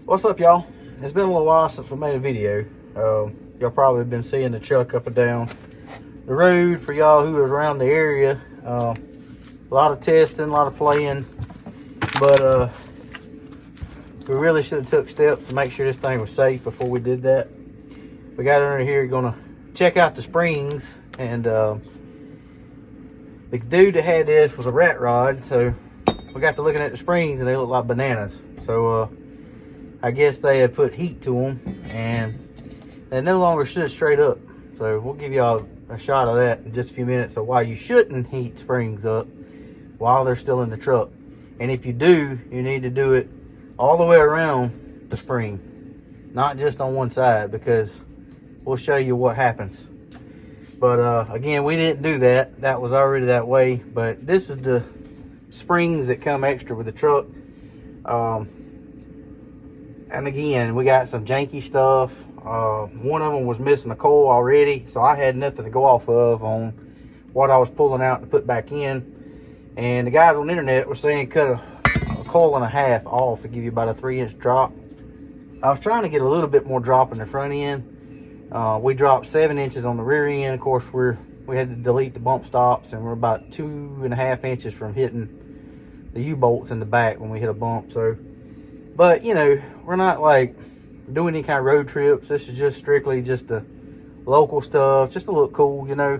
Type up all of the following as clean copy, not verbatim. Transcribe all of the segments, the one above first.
What's up, y'all? It's been a little while since we made a video. Y'all probably been seeing the truck up and down the road. For y'all who was around the area, a lot of testing, a lot of playing, but we really should have took steps to make sure this thing was safe before we did that. We got under here gonna check out the springs, and the dude that had this was a rat rod, so we got to looking at the springs and they look like bananas. So I guess they had put heat to them and they no longer stood straight up. So we'll give y'all a shot of that in just a few minutes of why you shouldn't heat springs up while they're still in the truck. And if you do, you need to do it all the way around the spring, not just on one side, because we'll show you what happens. But again, we didn't do that. That was already that way. But this is the springs that come extra with the truck. And again, we got some janky stuff. One of them was missing a coil already, so I had nothing to go off of on what I was pulling out to put back in. And the guys on the internet were saying cut a coil and a half off to give you about a 3-inch drop. I was trying to get a little bit more drop in the front end. We dropped 7 inches on the rear end. Of course, we had to delete the bump stops, and we're about 2.5 inches from hitting the U-bolts in the back when we hit a bump. So, but you know, we're not like doing any kind of road trips. This is just strictly just the local stuff, just to look cool, you know.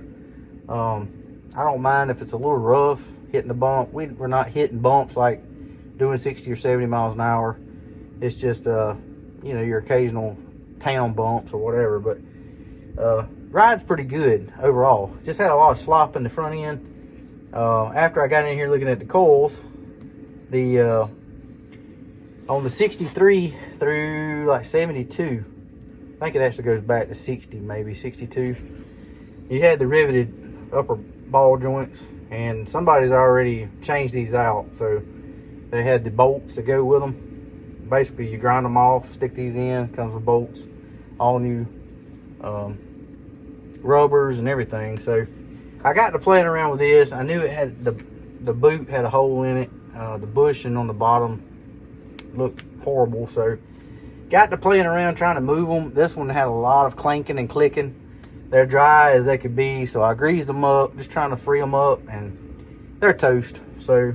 I don't mind if it's a little rough hitting the bump. We're not hitting bumps like doing 60 or 70 miles an hour. It's just you know, your occasional town bumps or whatever. But ride's pretty good overall. Just had a lot of slop in the front end. After I got in here looking at the coils, the on the 63 through like 72, I think it actually goes back to 60, maybe 62, you had the riveted upper ball joints, and somebody's already changed these out. So they had the bolts to go with them. Basically, you grind them off, stick these in, comes with bolts, all new rubbers and everything. So I got to playing around with this. I knew it had the boot had a hole in it. The bushing on the bottom looked horrible, so got to playing around trying to move them. This one had a lot of clanking and clicking. They're dry as they could be, so I greased them up, just trying to free them up, and they're toast. So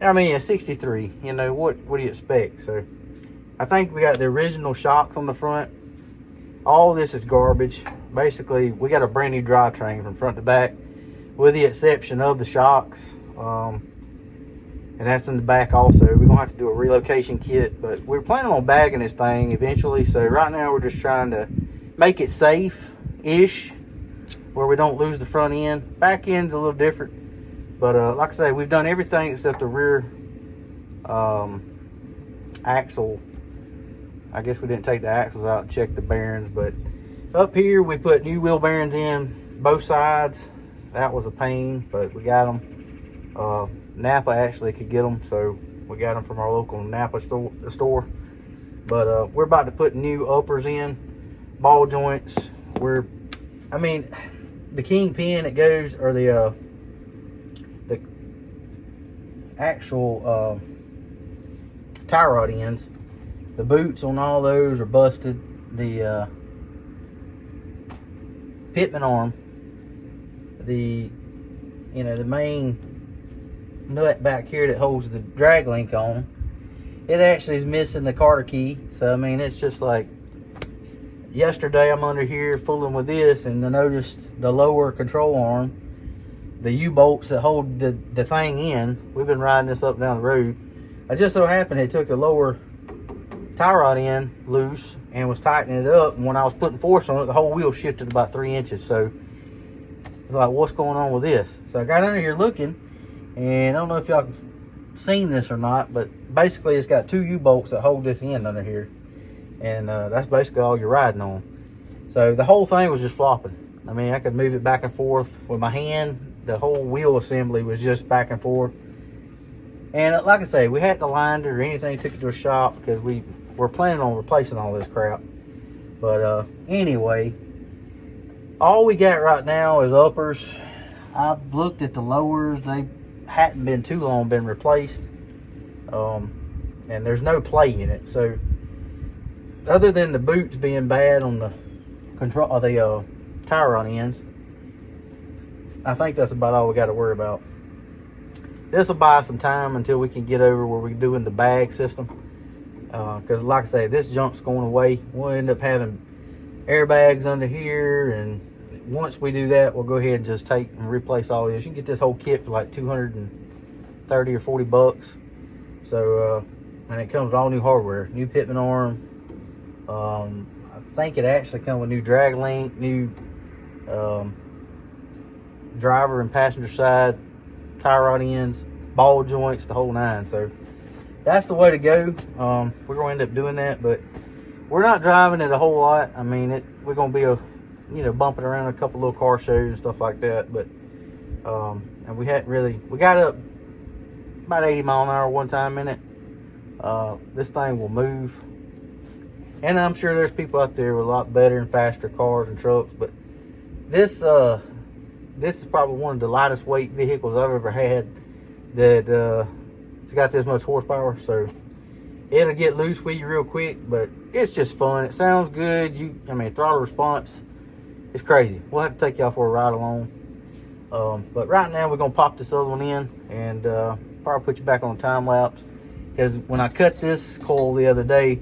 I mean, a 63, you know, what do you expect? So I think we got the original shocks on the front. All this is garbage. Basically, we got a brand new drivetrain from front to back, with the exception of the shocks. And that's in the back also. We're gonna have to do a relocation kit, but we're planning on bagging this thing eventually. So right now we're just trying to make it safe-ish, where we don't lose the front end. Back end's a little different, but like I say, we've done everything except the rear axle. I guess we didn't take the axles out and check the bearings, but up here we put new wheel bearings in both sides. That was a pain, but we got them. Napa actually could get them, so we got them from our local Napa store. But we're about to put new uppers in, ball joints. I mean, the kingpin that goes, or the actual tie rod ends, the boots on all those are busted. The pitman arm, the main nut back here that holds the drag link on, it actually is missing the Carter key. So I mean, it's just like yesterday I'm under here fooling with this, and I noticed the lower control arm, the U-bolts that hold the thing in. We've been riding this up and down the road. I just so happened it took the lower tie rod end loose and was tightening it up, and when I was putting force on it, the whole wheel shifted about 3 inches. So it's like, what's going on with this? So I got under here looking, and I don't know if y'all seen this or not, but basically it's got 2 U-bolts that hold this end under here, and that's basically all you're riding on. So the whole thing was just flopping. I mean, I could move it back and forth with my hand. The whole wheel assembly was just back and forth. And like I say, we hadn't aligned it or anything, took it to a shop, because we were planning on replacing all this crap. But anyway, all we got right now is uppers. I've looked at the lowers. They hadn't been too long been replaced, and there's no play in it. So other than the boots being bad on the control of the tire rod ends, I think that's about all we got to worry about. This will buy some time until we can get over where we're doing the bag system. Because like I say, this junk's going away. We'll end up having airbags under here, and once we do that, we'll go ahead and just take and replace all this. You can get this whole kit for like 230 or 40 bucks. So, and it comes with all new hardware, new pitman arm. I think it actually comes with new drag link, new driver and passenger side tire rod ends, ball joints, the whole nine. So that's the way to go. We're going to end up doing that, but we're not driving it a whole lot. I mean, we're going to be bumping around a couple little car shows and stuff like that. But and we got up about 80 mile an hour one time in it. This thing will move, and I'm sure there's people out there with a lot better and faster cars and trucks, but this is probably one of the lightest weight vehicles I've ever had that it's got this much horsepower. So it'll get loose with you real quick, but it's just fun. It sounds good. Throttle response is crazy. We'll have to take y'all for a ride along. But right now we're gonna pop this other one in and probably put you back on time lapse, because when I cut this coil the other day,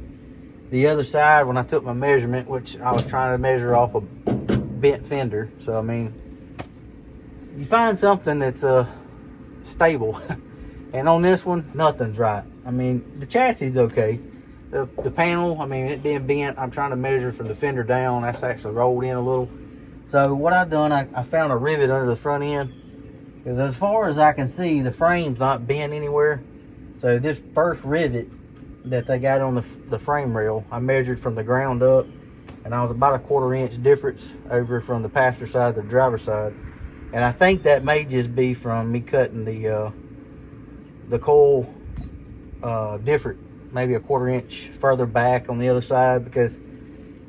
the other side, when I took my measurement, which I was trying to measure off a bent fender, so I mean, you find something that's stable, and on this one, nothing's right. I mean, the chassis is okay. The panel, I mean, it being bent, I'm trying to measure from the fender down. That's actually rolled in a little. So what I've done, I found a rivet under the front end, because as far as I can see, the frame's not bent anywhere. So this first rivet that they got on the frame rail, I measured from the ground up, and I was about a 1/4 inch difference over from the passenger side to the driver's side. And I think that may just be from me cutting the coil different, maybe a 1/4 inch further back on the other side, because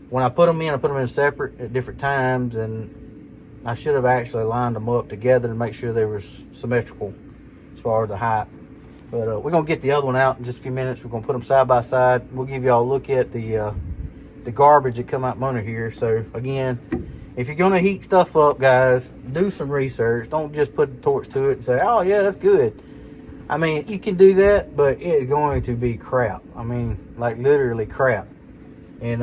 when I put them in separate at different times, and I should have actually lined them up together to make sure they were symmetrical as far as the height. But we're gonna get the other one out in just a few minutes. We're gonna put them side by side. We'll give y'all a look at the garbage that come out from under here. So again, if you're gonna heat stuff up, guys, do some research. Don't just put the torch to it and say, oh yeah, that's good. I mean, you can do that, but it's going to be crap. I mean, like literally crap. And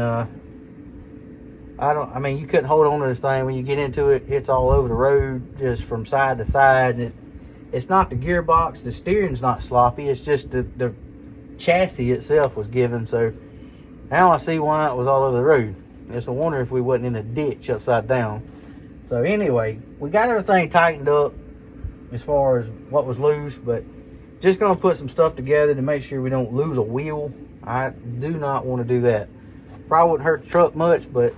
you couldn't hold on to this thing. When you get into it, it's all over the road, just from side to side. And it's not the gearbox, the steering's not sloppy. It's just the chassis itself was given. So now I see why it was all over the road. It's a wonder if we wasn't in a ditch upside down. So anyway, we got everything tightened up as far as what was loose, but just gonna put some stuff together to make sure we don't lose a wheel. I do not want to do that. Probably wouldn't hurt the truck much, but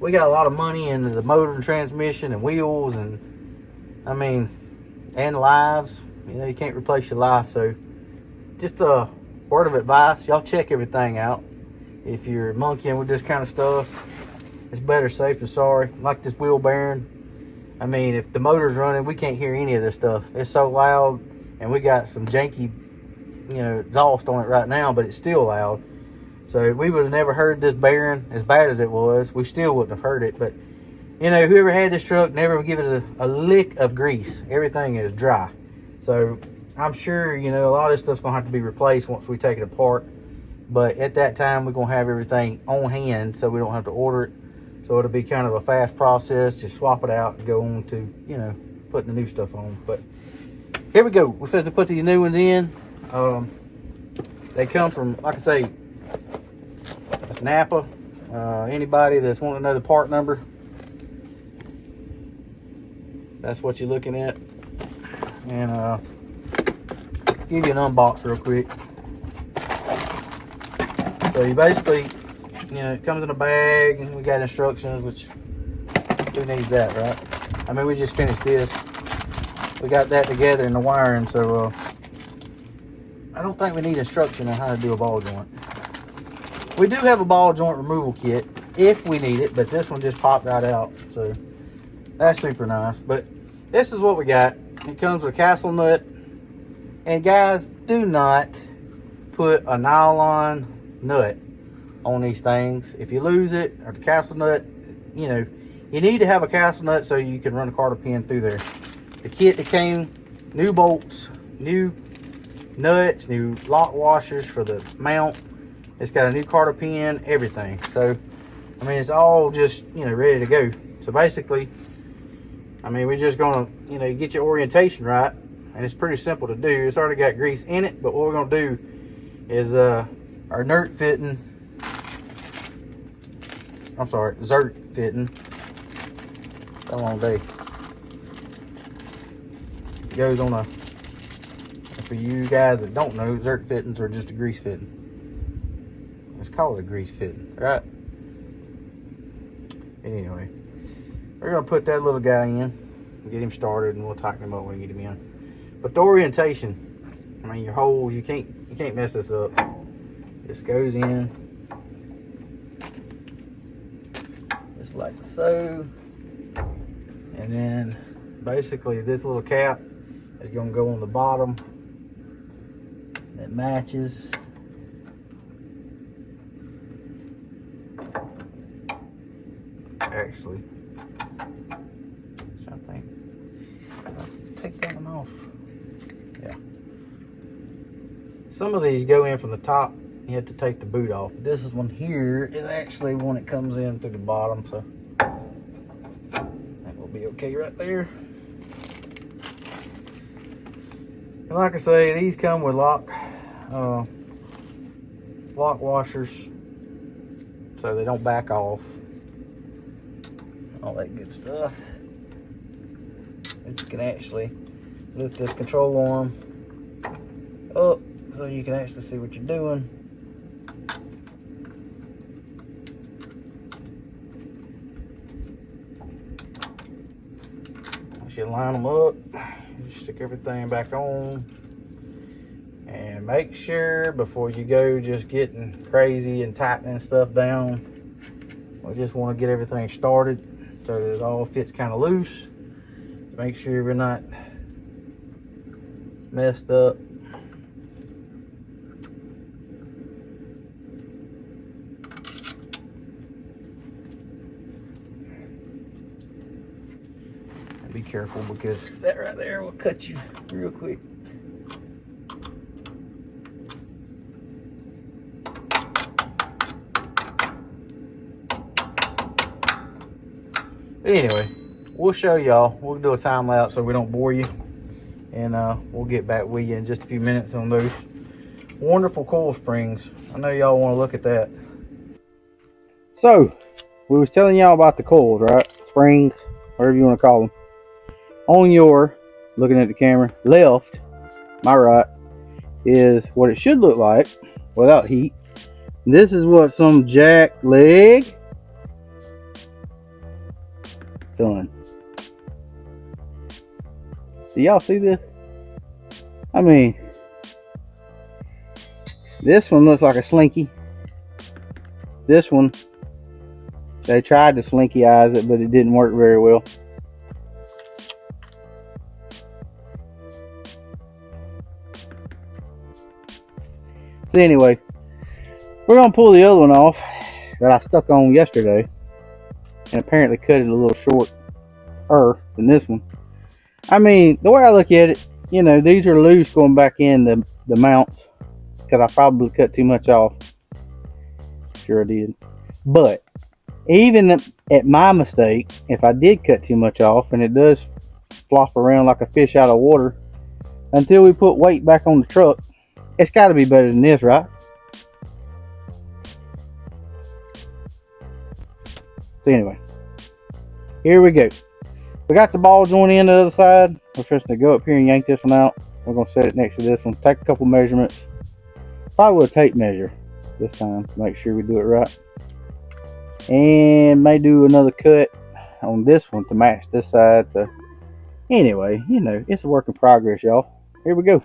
we got a lot of money into the motor and transmission and wheels, and I mean, and lives. You can't replace your life. So just a word of advice, y'all check everything out. If you're monkeying with this kind of stuff, it's better safe than sorry. Like this wheel bearing, I mean, if the motor's running, we can't hear any of this stuff. It's so loud, and we got some janky exhaust on it right now, but it's still loud. So we would have never heard this bearing, as bad as it was. We still wouldn't have heard it. But whoever had this truck never give it a lick of grease. Everything is dry. So I'm sure a lot of this stuff's gonna have to be replaced once we take it apart. But at that time, we're gonna have everything on hand, so we don't have to order it. So it'll be kind of a fast process. Just swap it out and go on to putting the new stuff on. But here we go. We're supposed to put these new ones in. They come from, like I say, it's Napa. Anybody that's wanting to know the part number, that's what you're looking at. And give you an unbox real quick. So you basically, it comes in a bag, and we got instructions, which who needs that, right? I mean, we just finished this. We got that together in the wiring, so I don't think we need instruction on how to do a ball joint. We do have a ball joint removal kit if we need it, but this one just popped right out, so that's super nice. But this is what we got. It comes with a castle nut, and guys, do not put a nylon nut on these things. If you lose it, or the castle nut, you know, you need to have a castle nut so you can run a cotter pin through there. The kit that came, new bolts, new nuts, new lock washers for the mount. It's got a new cotter pin, everything. So, I mean, it's all just, you know, ready to go. So basically, I mean, we're just gonna, you know, get your orientation right, and it's pretty simple to do. It's already got grease in it, but what we're gonna do is our zert fitting. So long day. It goes on a. For you guys that don't know, zert fittings are just a grease fitting. Let's call it a grease fitting, right? Anyway, we're gonna put that little guy in, get him started, and we'll tighten him up when we get him in. But the orientation, I mean, your holes, you can't mess this up. Just goes in, just like so, and then basically this little cap is gonna go on the bottom. It matches. Actually, I think I'll take that one off. Yeah. Some of these go in from the top. You have to take the boot off. This one here is actually one that comes in through the bottom, so that will be okay right there. And like I say, these come with lock washers, so they don't back off. All that good stuff. And you can actually lift this control arm up so you can actually see what you're doing. Once you line them up, you stick everything back on. And make sure before you go just getting crazy and tightening stuff down, we just want to get everything started so that it all fits kind of loose. Make sure we're not messed up. And be careful because that right there will cut you real quick. But anyway, we'll show y'all. We'll do a time lapse so we don't bore you. And we'll get back with you in just a few minutes on those wonderful coil springs. I know y'all want to look at that. So, we was telling y'all about the coils, right? Springs, whatever you want to call them. On your, looking at the camera, left, my right, is what it should look like without heat. This is what some jack leg done. Do y'all see this? I mean, this one looks like a slinky. This one, they tried to slinky eyes it, but it didn't work very well. So anyway, we're gonna pull the other one off that I stuck on yesterday, and apparently cut it a little shorter than this one. I mean, the way I look at it, you know, these are loose going back in the mounts because I probably cut too much off. Sure I did. But even at my mistake, if I did cut too much off, and it does flop around like a fish out of water, until we put weight back on the truck, it's got to be better than this, right? So anyway, here we go. We got the ball joint in the other side. We're just going to go up here and yank this one out. We're going to set it next to this one. Take a couple measurements. Probably with a tape measure this time to make sure we do it right. And may do another cut on this one to match this side. So anyway, you know, it's a work in progress, y'all. Here we go.